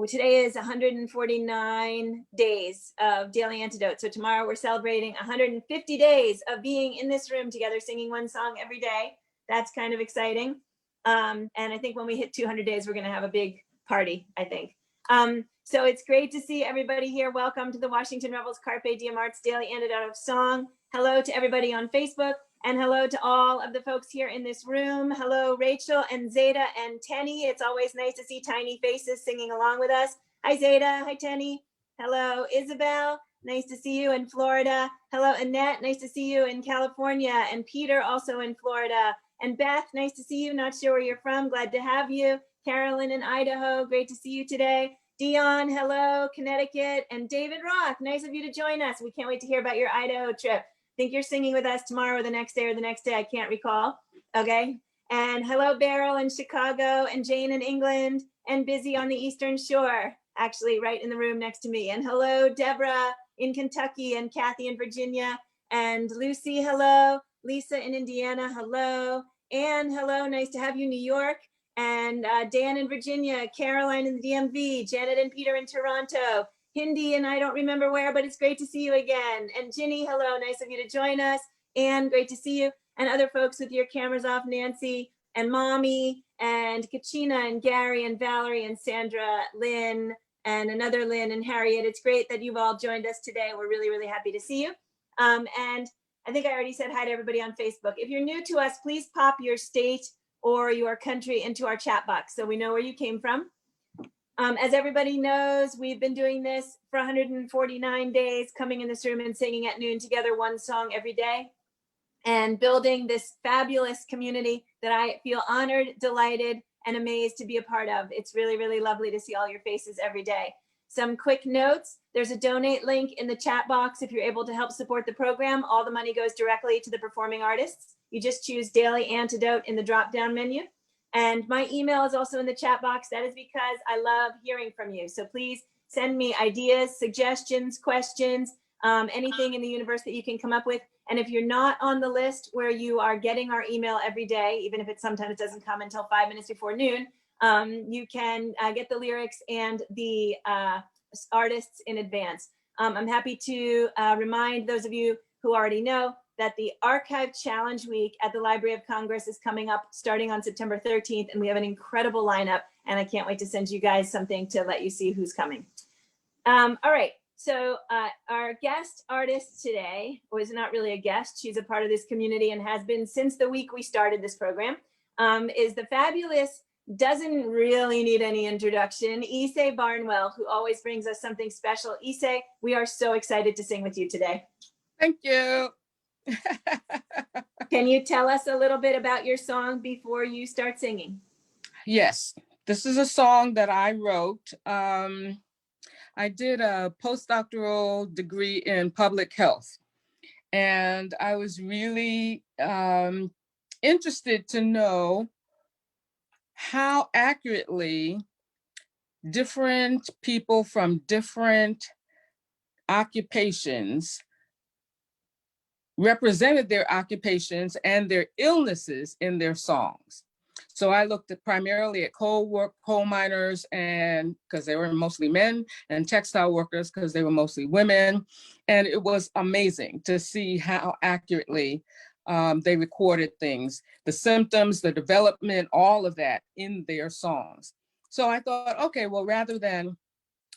today is 149 days of Daily Antidote. So tomorrow we're celebrating 150 days of being in this room together, singing one song every day. That's kind of exciting. And I think when we hit 200 days, we're going to have a big party, I think. So it's great to see everybody here. Welcome to the Washington Rebels Carpe Diem Arts Daily Antidote of Song. Hello to everybody on Facebook, and hello to all of the folks here in this room. Hello, Rachel and Zeta and Tenny. It's always nice to see tiny faces singing along with us. Hi, Zeta. Hi, Tenny. Hello, Isabel. Nice to see you in Florida. Hello, Annette. Nice to see you in California. And Peter, also in Florida. And Beth, nice to see you. Not sure where you're from. Glad to have you. Carolyn in Idaho. Great to see you today. Dion, hello, Connecticut. And David Roth, nice of you to join us. We can't wait to hear about your Idaho trip. I think you're singing with us tomorrow or the next day. I can't recall. Okay. And hello, Beryl in Chicago, and Jane in England, and Busy on the Eastern Shore, actually right in the room next to me. And hello, Deborah in Kentucky, and Kathy in Virginia, and Lucy, hello. Lisa in Indiana, hello. Anne, hello, nice to have you, New York. And Dan in Virginia, Caroline in the DMV, Janet and Peter in Toronto, Hindi, and I don't remember where, but it's great to see you again. And Ginny, hello, nice of you to join us. Anne, great to see you. And other folks with your cameras off, Nancy and Mommy and Kachina and Gary and Valerie and Sandra, Lynn, and another Lynn and Harriet. It's great that you've all joined us today. We're really, really happy to see you. And I think I already said hi to everybody on Facebook. If you're new to us, please pop your state or your country into our chat box so we know where you came from. As everybody knows, we've been doing this for 149 days, coming in this room and singing at noon together, one song every day, and building this fabulous community that I feel honored, delighted, and amazed to be a part of. It's really, really lovely to see all your faces every day. Some quick notes. There's a donate link in the chat box if you're able to help support the program. All the money goes directly to the performing artists. You just choose Daily Antidote in the drop-down menu. And my email is also in the chat box. That is because I love hearing from you. So please send me ideas, suggestions, questions, anything in the universe that you can come up with. And if you're not on the list where you are getting our email every day, even if it sometimes doesn't come until 5 minutes before noon, you can get the lyrics and the artists in advance. I'm happy to remind those of you who already know that the Archive Challenge Week at the Library of Congress is coming up starting on September 13th, and we have an incredible lineup, and I can't wait to send you guys something to let you see who's coming. All right, so our guest artist today was not really a guest. She's a part of this community and has been since the week we started this program, is the fabulous, doesn't really need any introduction, Ysaye Barnwell, who always brings us something special. Ysaye, we are so excited to sing with you today. Thank you. Can you tell us a little bit about your song before you start singing? Yes, this is a song that I wrote. I did a postdoctoral degree in public health, and I was really interested to know how accurately different people from different occupations represented their occupations and their illnesses in their songs. So I looked at primarily at coal miners, and because they were mostly men, and textile workers because they were mostly women. And it was amazing to see how accurately they recorded things, the symptoms, the development, all of that in their songs. So I thought, okay, well, rather than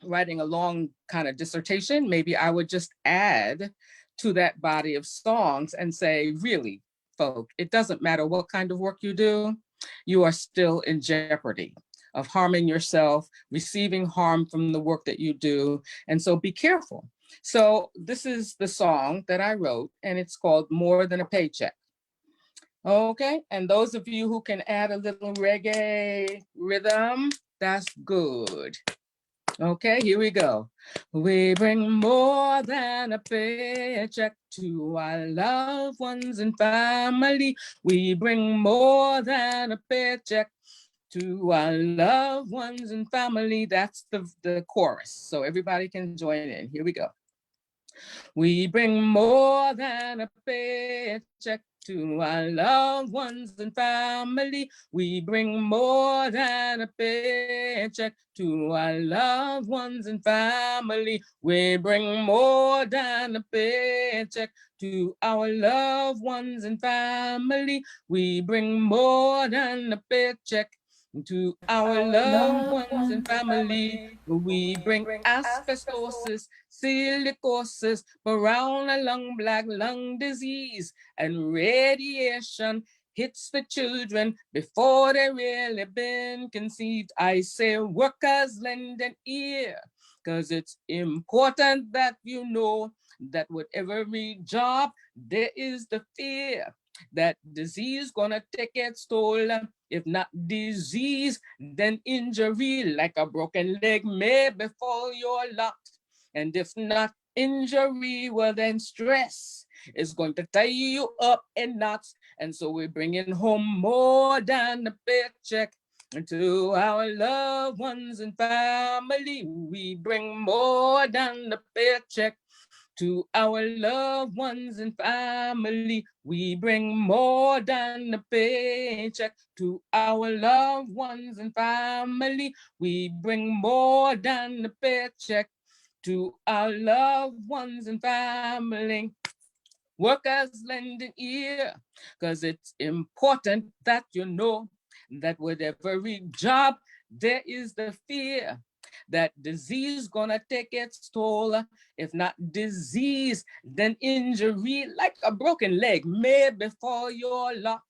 writing a long kind of dissertation, maybe I would just add to that body of songs and say, really, folk, it doesn't matter what kind of work you do, you are still in jeopardy of harming yourself, receiving harm from the work that you do. And so be careful. So this is the song that I wrote, and it's called More Than a Paycheck. Okay, and those of you who can add a little reggae rhythm, that's good. Okay, here we go. We bring more than a paycheck to our loved ones and family. We bring more than a paycheck to our loved ones and family. That's the chorus, so everybody can join in. Here we go. We bring more than a paycheck To our loved ones and family, we bring more than a paycheck. To our loved ones and family, we bring more than a paycheck. To our loved ones and family, we bring more than a paycheck. To our loved ones and family, we bring asbestosis, silicosis, brown lung, black lung disease, and radiation hits the children before they really been conceived. I say workers lend an ear, because it's important that you know that with every job there is the fear that disease gonna take its toll. If not disease, then injury, like a broken leg may befall your lot. And if not injury, well then stress is going to tie you up in knots. And so we're bringing home more than a paycheck. And to our loved ones and family, we bring more than a paycheck. To our loved ones and family, we bring more than a paycheck. To our loved ones and family, we bring more than a paycheck. To our loved ones and family, workers lend an ear, because it's important that you know that with every job, there is the fear that disease gonna take its toll. If not disease, then injury, like a broken leg, may befall your lot.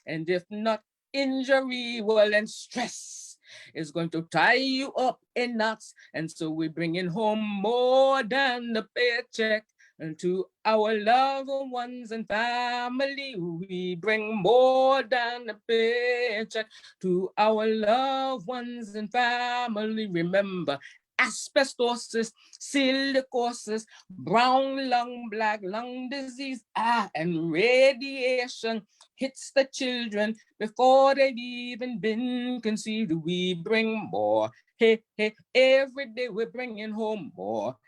And if not injury, well, then stress is going to tie you up in knots. And so we're bringing home more than the paycheck. And to our loved ones and family, we bring more than a paycheck. To our loved ones and family, remember asbestosis, silicosis, brown lung, black lung disease, and radiation hits the children before they've even been conceived. We bring more. Hey, hey, every day we're bringing home more.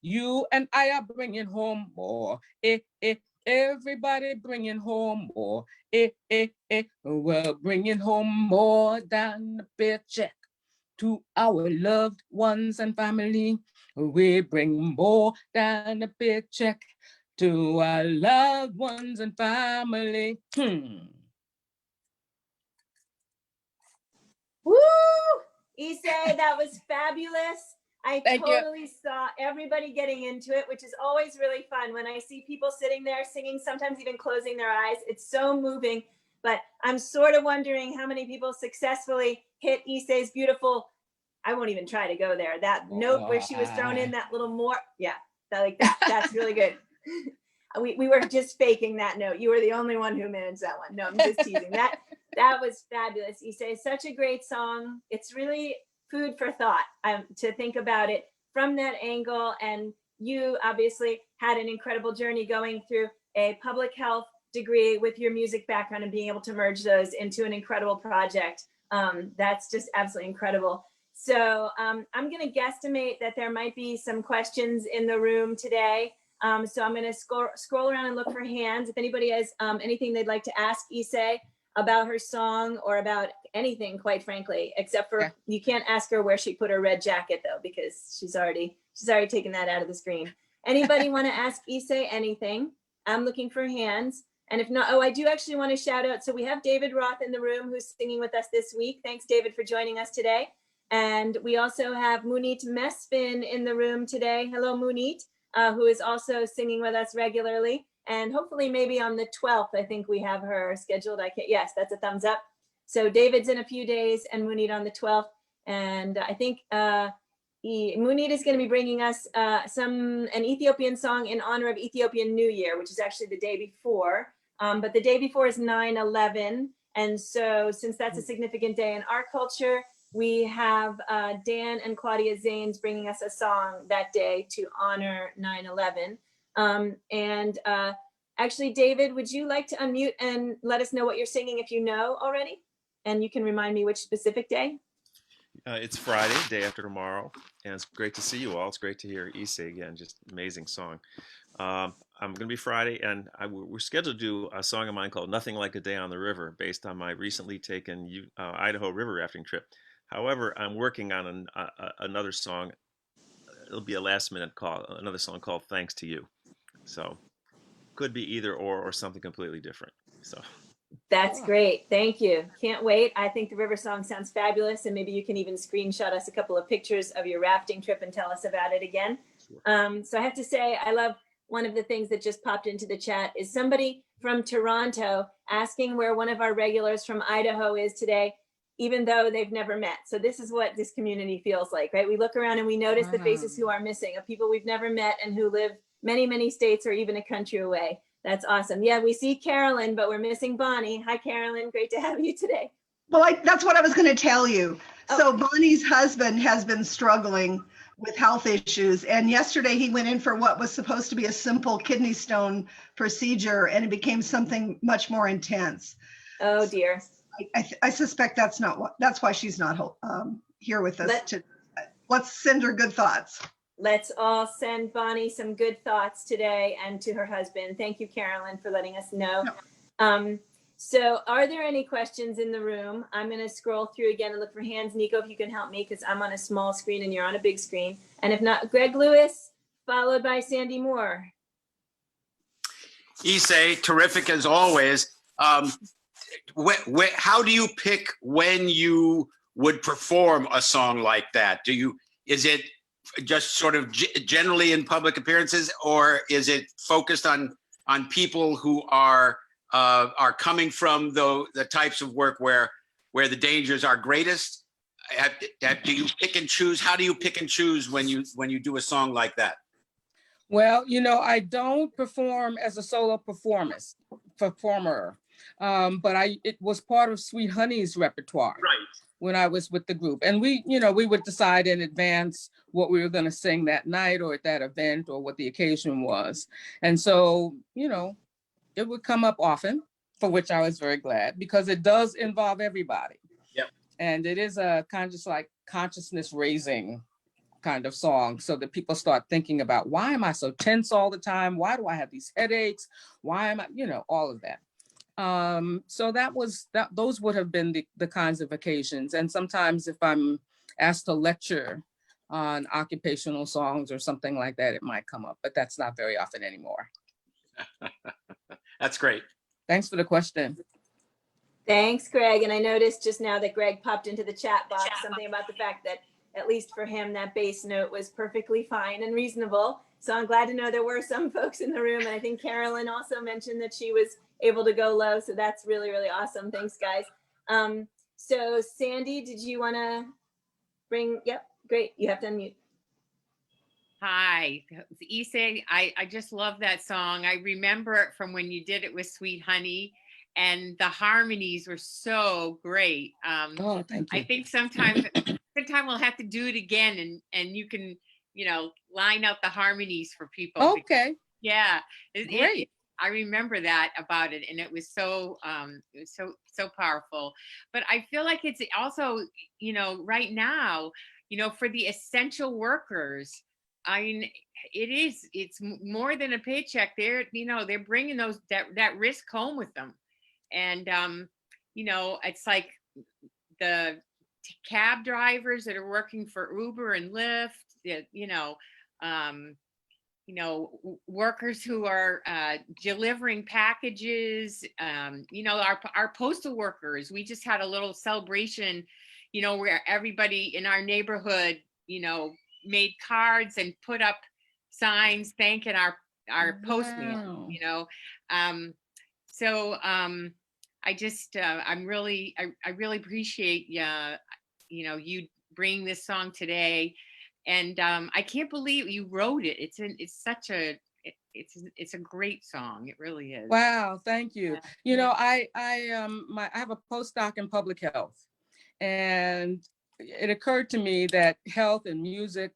You and I are bringing home more. Everybody bringing home more. We're bringing home more than a paycheck. To our loved ones and family, we bring more than a paycheck. To our loved ones and family. Woo! Ysaye, that was fabulous. I Thank you. totally saw everybody getting into it, which is always really fun when I see people sitting there singing, sometimes even closing their eyes. It's so moving. But I'm sort of wondering how many people successfully hit Ysaye's beautiful, I won't even try to go there, that note where she was thrown in that little more. Yeah, like that. That's really good. We were just faking that note. You were the only one who managed that one. No, I'm just teasing. That was fabulous. Ysaye, such a great song. It's really food for thought to think about it from that angle. And you obviously had an incredible journey going through a public health degree with your music background and being able to merge those into an incredible project. That's just absolutely incredible. So I'm going to guesstimate that there might be some questions in the room today. So I'm going to scroll around and look for hands. If anybody has anything they'd like to ask Ysaye about her song or about anything, quite frankly, except for you can't ask her where she put her red jacket though, because she's already taken that out of the screen. Anybody want to ask Ysaye anything? I'm looking for hands. And if not, I do actually want to shout out. So we have David Roth in the room who's singing with us this week. Thanks, David, for joining us today. And we also have Munit Mesfin in the room today. Hello, Munit, who is also singing with us regularly. And hopefully maybe on the 12th, I think we have her scheduled. Yes, that's a thumbs up. So David's in a few days and Munit on the 12th. And I think Munit is going to be bringing us an Ethiopian song in honor of Ethiopian New Year, which is actually the day before. But the day before is 9/11. And so since that's a significant day in our culture, we have Dan and Claudia Zanes bringing us a song that day to honor 9/11. Actually, David, would you like to unmute and let us know what you're singing if you know already? And you can remind me which specific day? It's Friday, day after tomorrow, and it's great to see you all. It's great to hear Ysaye again. Just amazing song. I'm going to be Friday, and we're scheduled to do a song of mine called "Nothing Like a Day on the River," based on my recently taken Idaho river rafting trip. However, I'm working on another song. It'll be a last minute call, another song called "Thanks to You." So could be either or something completely different. So That's great. Thank you. Can't wait. I think the river song sounds fabulous. And maybe you can even screenshot us a couple of pictures of your rafting trip and tell us about it again. So I have to say, I love one of the things that just popped into the chat is somebody from Toronto asking where one of our regulars from Idaho is today, even though they've never met. So this is what this community feels like, right? We look around and we notice the faces who are missing, of people we've never met and who live many, many states or even a country away. That's awesome. Yeah, we see Carolyn, but we're missing Bonnie. Hi, Carolyn. Great to have you today. Well, that's what I was going to tell you. Oh. So Bonnie's husband has been struggling with health issues. And yesterday he went in for what was supposed to be a simple kidney stone procedure, and it became something much more intense. Oh, dear. I suspect that's why she's not here with us. Let's send her good thoughts. Let's all send Bonnie some good thoughts today and to her husband. Thank you, Carolyn, for letting us know. So are there any questions in the room? I'm going to scroll through again and look for hands. Nico, if you can help me, because I'm on a small screen and you're on a big screen. And if not, Greg Lewis, followed by Sandy Moore. Ysaye, terrific as always. How do you pick when you would perform a song like that? Is it just sort of generally in public appearances, or is it focused on people who are coming from the types of work where the dangers are greatest? Do you pick and choose? How do you pick and choose when you do a song like that? Well, I don't perform as a solo performer, but it was part of Sweet Honey's repertoire. Right. When I was with the group, and we would decide in advance what we were going to sing that night or at that event or what the occasion was. And so, it would come up often, for which I was very glad, because it does involve everybody. Yep. And it is a kind of just like consciousness raising kind of song, so that people start thinking about, why am I so tense all the time? Why do I have these headaches? Why am I, all of that. So those would have been the kinds of occasions. And sometimes if I'm asked to lecture on occupational songs or something like that, it might come up, but that's not very often anymore. That's great. Thanks for the question. Thanks, Greg. And I noticed just now that Greg popped into the chat box something about the fact that, at least for him, that bass note was perfectly fine and reasonable. So I'm glad to know there were some folks in the room. And I think Carolyn also mentioned that she was able to go low. So that's really, really awesome. Thanks, guys. So Sandy, did you want to yep, great. You have to unmute. Hi, Ysaye. I just love that song. I remember it from when you did it with Sweet Honey, and the harmonies were so great. Oh, thank you. I think sometime we'll have to do it again, and you can, line out the harmonies for people. Okay. Yeah. Great. I remember that about it, and it was so powerful. But I feel like it's also, right now, for the essential workers, I mean, it's more than a paycheck. They're bringing that risk home with them. And, it's like the cab drivers that are working for Uber and Lyft, workers who are delivering packages, our postal workers. We just had a little celebration, where everybody in our neighborhood, made cards and put up signs thanking our postman. So I just I really appreciate you bringing this song today. And I can't believe you wrote it. It's a great song. It really is. Wow, thank you. I have a postdoc in public health, and it occurred to me that health and music,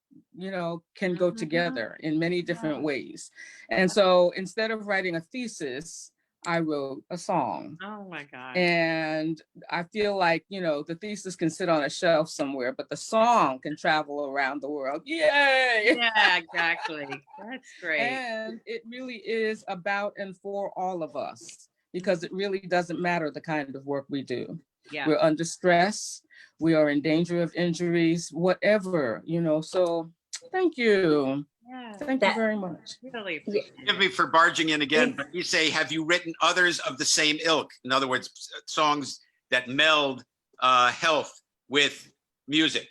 can go together in many different ways. And so instead of writing a thesis, I wrote a song. Oh my God. And I feel like, the thesis can sit on a shelf somewhere, but the song can travel around the world. Yay! Yeah, exactly. That's great. And it really is about and for all of us, because it really doesn't matter the kind of work we do. Yeah. We're under stress. We are in danger of injuries, whatever, so thank you. Yeah. Thank you very much. Really appreciate Forgive it. me for barging in again, but you say, have you written others of the same ilk? In other words, songs that meld health with music?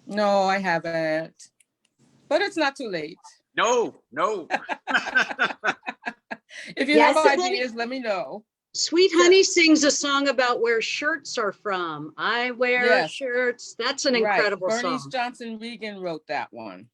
No, I haven't, but it's not too late. No. If you Yes, have and ideas, let me know. Sweet Honey sings a song about where shirts are from. I wear Yes. shirts. That's an Right. incredible Bernice song. Johnson Regan wrote that one.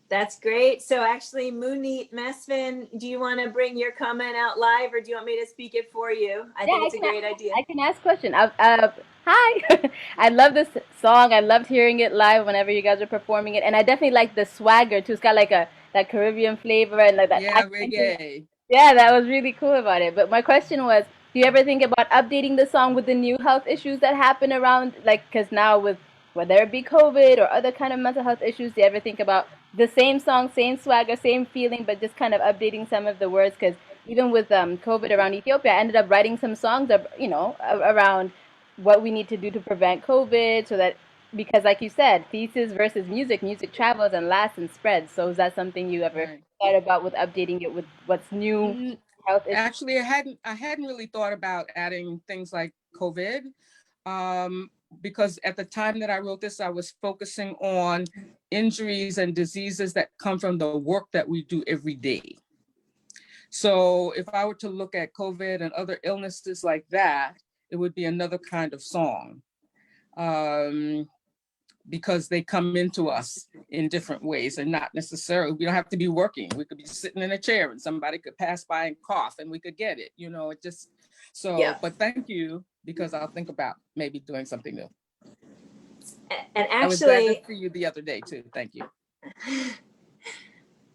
That's great. So actually, Munit Mesfin, do you want to bring your comment out live, or do you want me to speak it for you? I think it's a great idea. I can ask a question. Hi. I love this song. I loved hearing it live whenever you guys are performing it. And I definitely like the swagger too. It's got like that Caribbean flavor and like that Yeah, accent. reggae. Yeah, that was really cool about it. But my question was, do you ever think about updating the song with the new health issues that happen around, like, because now with whether it be COVID or other kind of mental health issues, do you ever think about the same song, same swagger, same feeling, but just kind of updating some of the words? Because even with COVID around Ethiopia, I ended up writing some songs, around what we need to do to prevent COVID, so that, because like you said, thesis versus music travels and lasts and spreads. So is that something you ever Right. thought about with updating it with what's new health issues? Actually, I hadn't really thought about adding things like COVID, because at the time that I wrote this, I was focusing on injuries and diseases that come from the work that we do every day. So if I were to look at COVID and other illnesses like that, it would be another kind of song, because they come into us in different ways, and not necessarily, we don't have to be working. We could be sitting in a chair and somebody could pass by and cough and we could get it, it just, so, Yeah. But thank you, because I'll think about maybe doing something new. And I was glad actually, to see you the other day too. Thank you.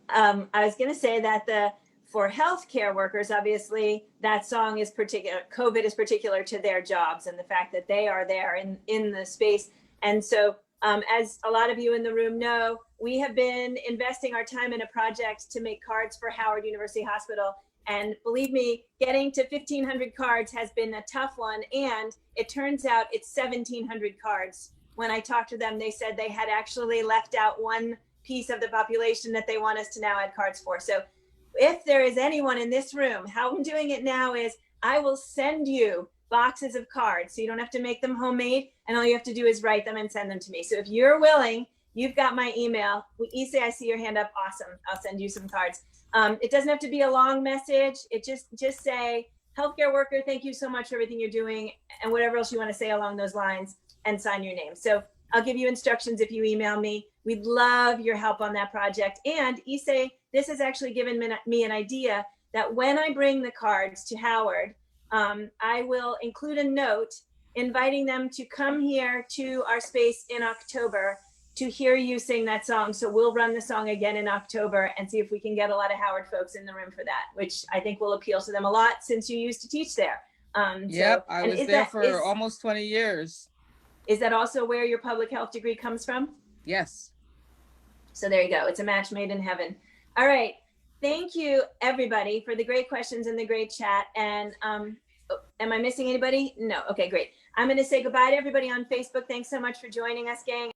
I was going to say that for healthcare workers, obviously, that song is particular. COVID is particular to their jobs and the fact that they are there in the space. And so, as a lot of you in the room know, we have been investing our time in a project to make cards for Howard University Hospital. And believe me, getting to 1,500 cards has been a tough one. And it turns out it's 1,700 cards. When I talked to them, they said they had actually left out one piece of the population that they want us to now add cards for. So if there is anyone in this room, how I'm doing it now is I will send you boxes of cards. So you don't have to make them homemade. And all you have to do is write them and send them to me. So if you're willing, you've got my email. Ysaye, I see your hand up. Awesome. I'll send you some cards. It doesn't have to be a long message. It just say, healthcare worker, thank you so much for everything you're doing, and whatever else you want to say along those lines, and sign your name. So I'll give you instructions if you email me. We'd love your help on that project. And Ysaye, this has actually given me an idea that when I bring the cards to Howard, I will include a note inviting them to come here to our space in October to hear you sing that song. So we'll run the song again in October and see if we can get a lot of Howard folks in the room for that, which I think will appeal to them a lot since you used to teach there. Yep, I was there for almost 20 years. Is that also where your public health degree comes from? Yes. So there you go. It's a match made in heaven. All right. Thank you, everybody, for the great questions and the great chat. And am I missing anybody? No. Okay, great. I'm going to say goodbye to everybody on Facebook. Thanks so much for joining us, gang.